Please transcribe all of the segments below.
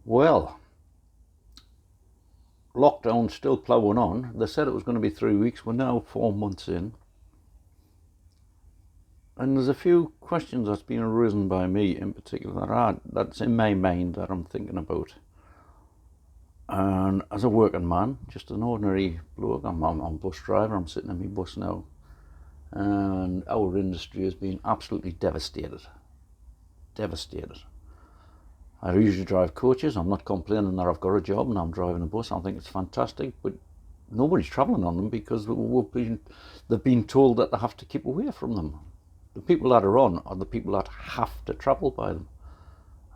Well, lockdown's still ploughing on. They said it was going to be 3 weeks. We're now 4 months in. And there's a few questions that's been arisen by me in particular that's in my mind that I'm thinking about. And as a working man, just an ordinary bloke, I'm a bus driver, I'm sitting in my bus now. And our industry has been absolutely devastated. Devastated. I usually drive coaches. I'm not complaining that I've got a job and I'm driving a bus. I think it's fantastic, but nobody's travelling on them because they've been told that they have to keep away from them. The people that are on are the people that have to travel by them.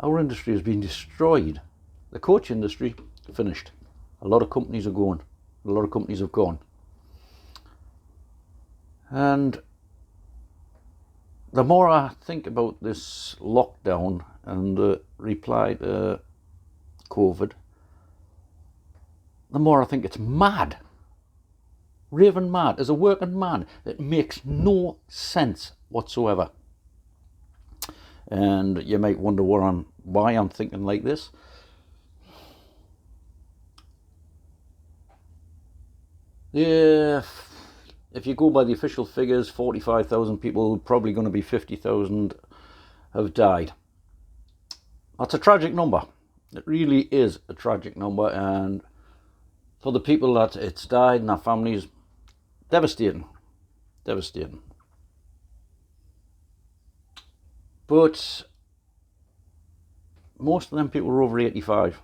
Our industry has been destroyed. The coach industry, finished. A lot of companies are going. A lot of companies have gone. And the more I think about this lockdown and the reply to COVID, the more I think it's mad. Raving mad. As a working man, it makes no sense whatsoever. And you might wonder why I'm thinking like this. Yeah, if you go by the official figures, 45,000 people, probably going to be 50,000 have died. That's a tragic number. It really is a tragic number, and for the people that it's died and their families, devastating. Devastating. But most of them people are over 85.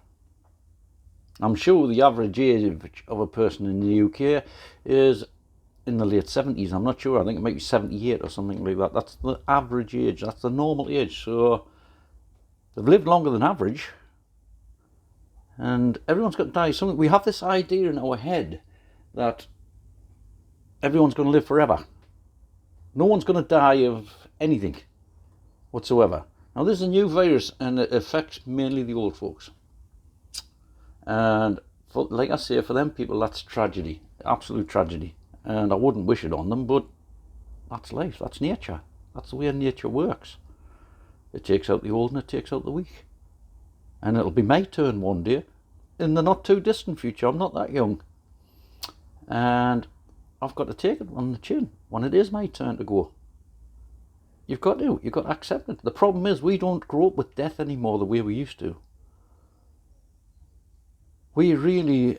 I'm sure the average age of a person in the UK is in the late 70s. I'm not sure. I think it might be 78 or something like that. That's the average age. That's the normal age. So they've lived longer than average. And everyone's got to die. We have this idea in our head that everyone's going to live forever. No one's going to die of anything whatsoever. Now, this is a new virus and it affects mainly the old folks. And like I say, for them people, that's tragedy, absolute tragedy. And I wouldn't wish it on them, but that's life, that's nature. That's the way nature works. It takes out the old and it takes out the weak. And it'll be my turn one day in the not too distant future. I'm not that young. And I've got to take it on the chin when it is my turn to go. You've got to accept it. The problem is we don't grow up with death anymore the way we used to. We really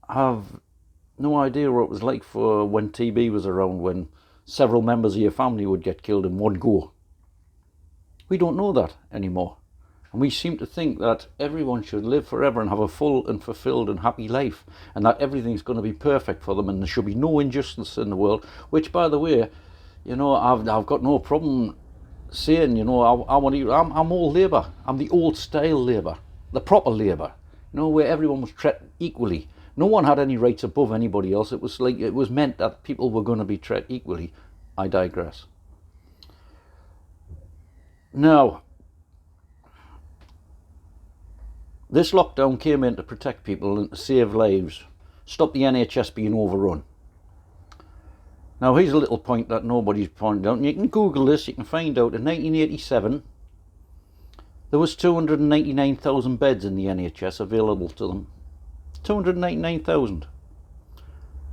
have no idea what it was like for when TB was around, when several members of your family would get killed in one go. We don't know that anymore. And we seem to think that everyone should live forever and have a full and fulfilled and happy life, and that everything's going to be perfect for them and there should be no injustice in the world, which, by the way, I've got no problem saying, I'm old Labour. I'm the old style Labour, the proper Labour. Where everyone was treated equally. No one had any rights above anybody else. It was meant that people were going to be treated equally. I digress. Now, this lockdown came in to protect people and to save lives, stop the NHS being overrun. Now, here's a little point that nobody's pointed out, and you can Google this, you can find out. In 1987, there was 299,000 beds in the NHS available to them. 299,000.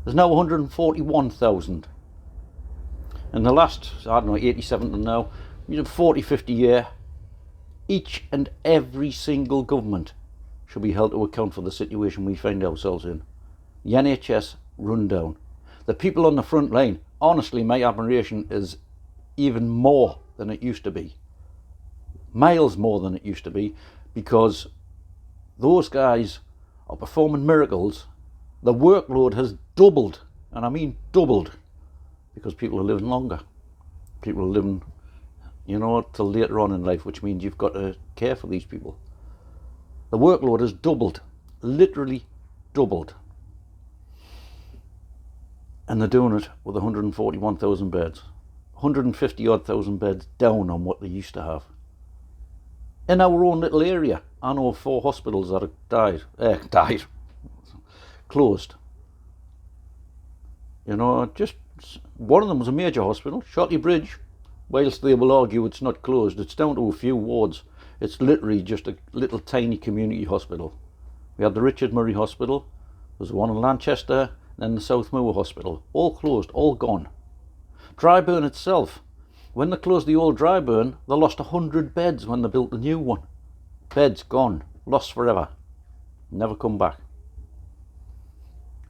There's now 141,000. In the last, 87 to now, 40, 50 year, each and every single government should be held to account for the situation we find ourselves in. The NHS run down. The people on the front line, honestly, my admiration is even more than it used to be. Miles more than it used to be, because those guys are performing miracles. The workload has doubled, and I mean doubled, because people are living longer. People are living, till later on in life, which means you've got to care for these people. The workload has doubled, literally doubled. And they're doing it with 141,000 beds. 150 odd thousand beds down on what they used to have. In our own little area, I know 4 hospitals that have died, closed. Just one of them was a major hospital, Shotley Bridge. Whilst they will argue it's not closed, it's down to a few wards. It's literally just a little tiny community hospital. We had the Richard Murray Hospital, there's one in Lanchester, and then the South Moor Hospital. All closed, all gone. Dryburn itself, when they closed the old Dryburn, they lost 100 beds when they built the new one. Beds gone, lost forever, never come back.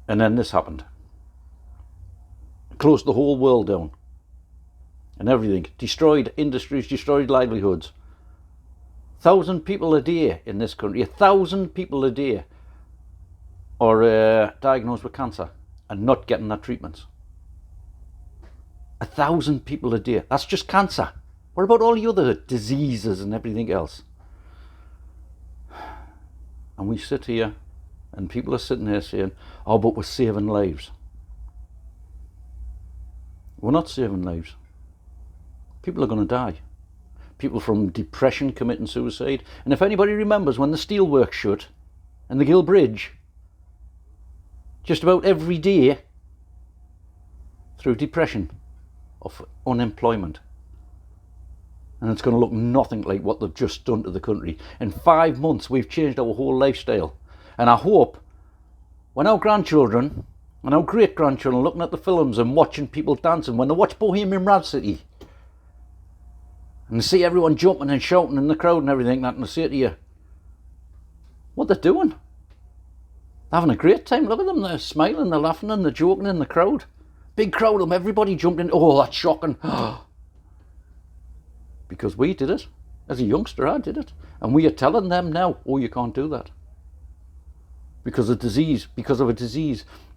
And then this happened. Closed the whole world down. And everything. Destroyed industries, destroyed livelihoods. 1,000 people a day in this country, 1,000 people a day are diagnosed with cancer and not getting that treatment. 1,000 people a day. That's just cancer. What about all the other diseases and everything else? And we sit here and people are sitting there saying, oh, but we're saving lives. We're not saving lives. People are going to die. People from depression committing suicide. And if anybody remembers when the steelworks shut and the Gill Bridge, just about every day through depression of unemployment. And it's going to look nothing like what they've just done to the country. In 5 months we've changed our whole lifestyle. And I hope when our grandchildren and our great-grandchildren are looking at the films and watching people dancing, when they watch Bohemian Rhapsody and they see everyone jumping and shouting in the crowd and everything, that, and they say to you, what they're doing? They're having a great time. Look at them, they're smiling, they're laughing and they're joking in the crowd. Big crowd of them, everybody jumped in. Oh, that's shocking. Because we did it. As a youngster, I did it. And we are telling them now, oh, you can't do that. Because of a disease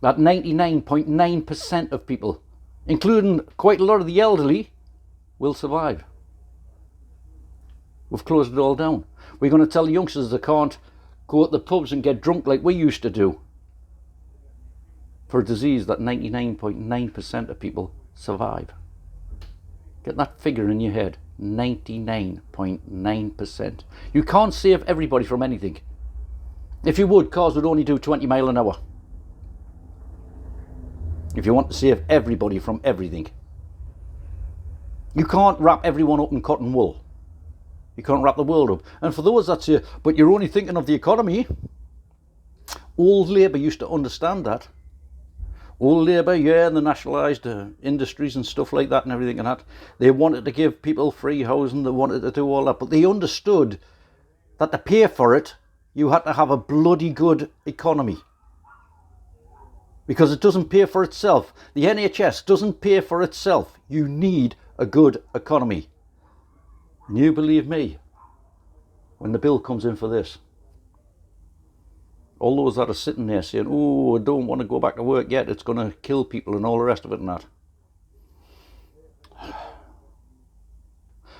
that 99.9% of people, including quite a lot of the elderly, will survive. We've closed it all down. We're going to tell the youngsters they can't go at the pubs and get drunk like we used to do for a disease that 99.9% of people survive. Get that figure in your head. 99.9%. You can't save everybody from anything. If you would, cars would only do 20 miles an hour. If you want to save everybody from everything. You can't wrap everyone up in cotton wool. You can't wrap the world up. And for those that say, but you're only thinking of the economy, old Labour used to understand that. Old Labour, yeah, and the nationalised industries and stuff like that and everything and that. They wanted to give people free housing, they wanted to do all that, but they understood that to pay for it, you had to have a bloody good economy. Because it doesn't pay for itself. The NHS doesn't pay for itself. You need a good economy. And you believe me, when the bill comes in for this, all those that are sitting there saying, oh, I don't want to go back to work yet, it's going to kill people and all the rest of it and that.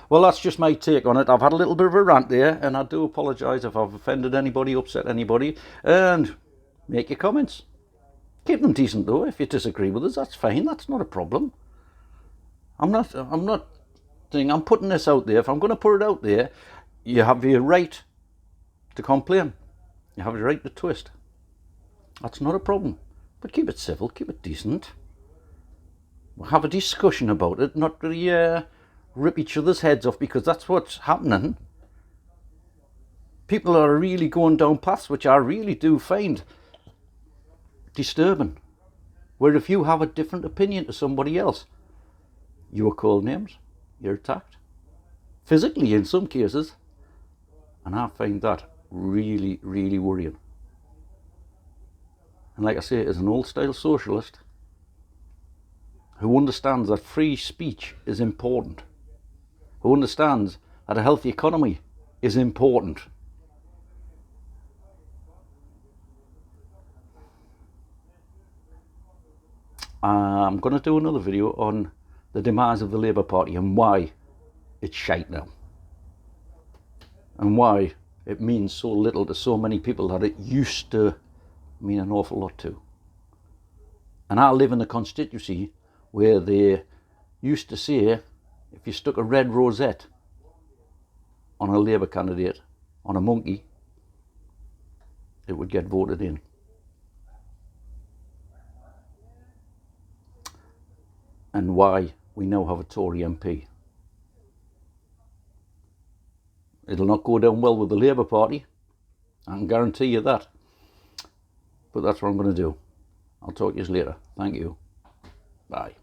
Well, that's just my take on it. I've had a little bit of a rant there, and I do apologise if I've offended anybody, upset anybody, and make your comments. Keep them decent though. If you disagree with us, that's fine, that's not a problem. I'm not saying, I'm putting this out there. If I'm going to put it out there, you have your right to complain. You have your right to twist. That's not a problem. But keep it civil, keep it decent. We'll have a discussion about it, not really rip each other's heads off, because that's what's happening. People are really going down paths which I really do find disturbing. Where if you have a different opinion to somebody else, you are called names, you're attacked. Physically in some cases. And I find that really, really worrying. And like I say, as an old style socialist who understands that free speech is important, who understands that a healthy economy is important, I'm going to do another video on the demise of the Labour Party and why it's shite now. And why it means so little to so many people that it used to mean an awful lot to. And I live in a constituency where they used to say if you stuck a red rosette on a Labour candidate, on a monkey, it would get voted in. And why we now have a Tory MP. It'll not go down well with the Labour Party. I can guarantee you that. But that's what I'm going to do. I'll talk to you later. Thank you. Bye.